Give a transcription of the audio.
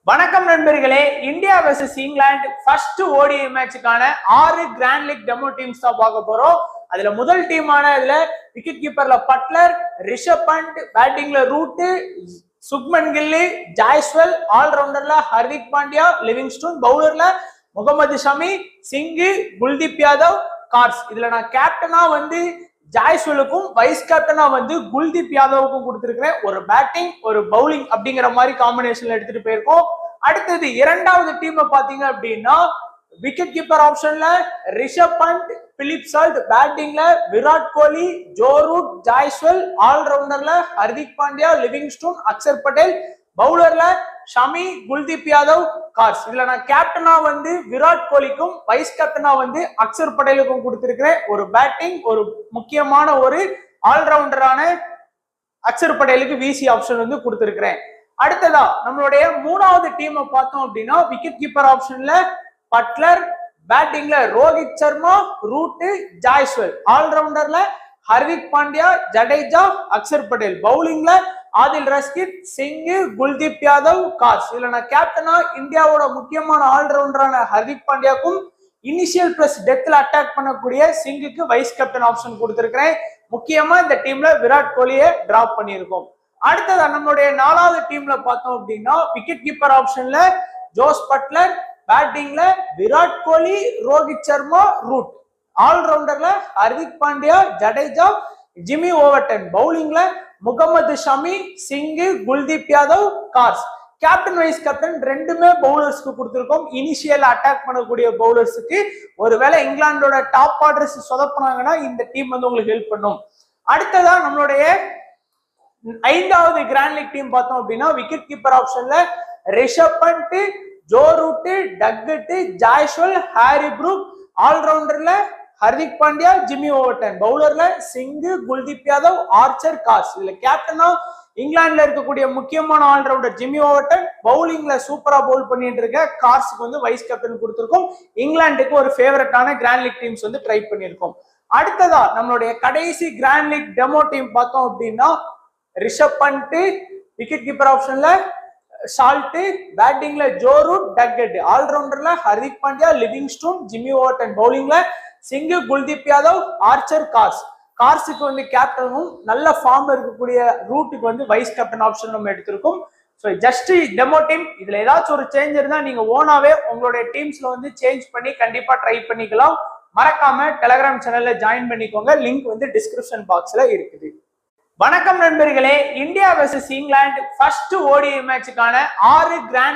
வணக்கம் நண்பர்களே. India versus England first ODI மேட்சுக்கான 6 கிராண்ட் லீக் டெமோ டீம்ஸ் தான் பார்க்க போறோம். அதுல முதல் டீமான விக்கெட் கீப்பர்ல பட்லர், ரிஷப் பண்ட், பேட்டிங்ல ரூட், சுக்மன் கில்லி, ஜாய்ஸ்வல், ஆல்ரவுண்டர்ல ஹர்திக் பாண்டியா, லிவிங்ஸ்டோன், பவுலர்ல முகமது ஷமி, சிங், குல்தீப் யாதவ், கார்ஸ். இதுல நான் கேப்டனா ஜாய்ஸ்வலுக்கும் வைஸ் கேப்டனா குல்தீப் யாதவுக்கும் கொடுத்திருக்கிறேன். ஒரு பேட்டிங் ஒரு பவுலிங் அப்படிங்கிற மாதிரி காம்பினேஷன்ல எடுத்துட்டு போயிருக்கோம். அடுத்தது இரண்டாவது டீம் பாத்தீங்க அப்படின்னா விக்கெட் கீப்பர் ஆப்ஷன்ல ரிஷப் பண்ட், பிலிப் சால்ட், பேட்டிங்ல விராட் கோலி, ஜோ ரூட், ஜாய்ஸ்வல், ஆல்ரவுண்டர்ல ஹர்திக் பாண்டியா, லிவிங்ஸ்டோன், அக்சர் பட்டேல், பவுலர்ல ஷமி, குல்தீப் யாதவ், கார்ஸ். இதுல நான் கேப்டனா விராட் கோலிக்கும் வைஸ் கேப்டனா அக்சர் பட்டேலுக்கும் கொடுத்திருக்கிறேன். ஒரு பேட்டிங் ஒரு முக்கியமான ஒரு ஆல்ரவுண்டரான அக்சர் பட்டேலுக்கு விசி ஆப்ஷன் கொடுத்திருக்கிறேன். அடுத்ததா நம்மளுடைய மூணாவது டீமை பார்த்தோம் அப்படின்னா விக்கெட் கீப்பர் ஆப்ஷன்ல பட்லர், பேட்டிங்ல ரோஹித் சர்மா, ரூட், ஜாய்ஸ்வல், ஆல்ரவுண்டர்ல ஹர்திக் பாண்டியா, ஜடேஜா, அக்சர் பட்டேல், பவுலிங்ல ஆதில் ரஷீத், சிங், குல்தீப் யாதவ், கார்ஸ். இதுல நான் கேப்டனா இந்தியாவோட முக்கியமான ஆல்ரவுண்டரான ஹர்திக் பாண்டியாக்கும் இனிஷியல் பிளஸ் டெத்ல அட்டாக் பண்ணக்கூடிய சிங்குக்கு வைஸ் கேப்டன் ஆப்ஷன் கொடுத்திருக்கிறேன். முக்கியமா இந்த டீம்ல விராட் கோலியை டிராப் பண்ணியிருக்கோம். அடுத்தது நம்மளுடைய நாலாவது டீம்ல பார்த்தோம் அப்படின்னா விக்கெட் கீப்பர் ஆப்ஷன்ல ஜோஸ் பட்லர், பேட்டிங்ல விராட் கோலி, ரோஹித் சர்மா, ரூட், ஆல்ரவுண்டர்ல ஹர்திக் பாண்டியா, ஜடேஜா, ஜிம்மி ஓவர்டன், பவுலிங்ல Mohammed Shami, Singh, Kuldeep Yadav, Carse. Captain vice captain ரெண்டுமே பவுலர்ஸ்க்கு கொடுத்திருக்கோம். இனிஷியல் அட்டாக் பண்ணக்கூடிய பவுலர்ஸுக்கு ஒருவேளை இங்கிலாந்தோட டாப் ஆர்டர்ஸ் சொதப்பினாங்கன்னா இந்த டீம் உங்களுக்கு ஹெல்ப் பண்ணும். அடுத்ததா நம்மளுடைய ஐந்தாவது கிராண்ட் லீக் டீம் பார்த்தோம் அப்படின்னா விக்கெட் கீப்பர் ஆப்ஷன்ல Rishabh Pant, Joe Root, Duckett, Jaiswal, Harry Brook, ஆல்ரவுண்டர்ல ஹர்திக் பாண்டியா, ஜிம்மி ஓவர்டன், பவுலர்ல சிங், குல்தீப் யாதவ், ஆர்ச்சர், கார்ஸ். இதுல கேப்டனா இங்கிலாந்துல இருக்கக்கூடிய முக்கியமான ஆல்ரவுண்டர் ஜிம்மி ஓவர்டன், பவுலிங்ல சூப்பரா பவுல் பண்ணிட்டு இருக்க கார்ஸுக்கு வைஸ் கேப்டன் கொடுத்திருக்கோம். இங்கிலாந்துக்கு ஒரு ஃபேவரட்டான கிராண்ட் லீக் டீம்ஸ் ட்ரை பண்ணியிருக்கோம். அடுத்ததா நம்மளுடைய கடைசி கிராண்ட் லீக் டெமோ டீம் பார்த்தோம் அப்படின்னா ரிஷப் பண்ட், விக்கெட் கீப்பர் ஆப்ஷன்ல சால்ட், பேட்டிங்ல ஜோ ரூட், டக்கட், ஆல்ரவுண்டர்ல Hardik Pandya, Livingstone, Jamie Overton, பவுலிங்ல சிங், குல்தீப் யாதவ், ஆர்ச்சர், கார்ஸ். கார்ஸுக்கு கேப்டனும் நல்ல ஃபார்ம் இருக்கக்கூடிய ரூட்டுக்கு வைஸ் கேப்டன் ஆப்ஷன் நம்ம எடுத்திருக்கோம். So just demo team. இதுல ஏதாச்சும் ஒரு சேஞ்ச் இருந்தா நீங்க ஓனாவே உங்களுடைய டீம்ஸ்ல சேஞ்ச் பண்ணி கண்டிப்பா ட்ரை பண்ணிக்கலாம். மறக்காம டெலிகிராம் சேனல்ல ஜாயின் பண்ணிக்கோங்க. லிங்க் டிஸ்கிரிப்ஷன் பாக்ஸ்ல இருக்குது. வணக்கம் நண்பர்களே. India versus England first ODI மேட்சுக்கான 6 கிராண்ட்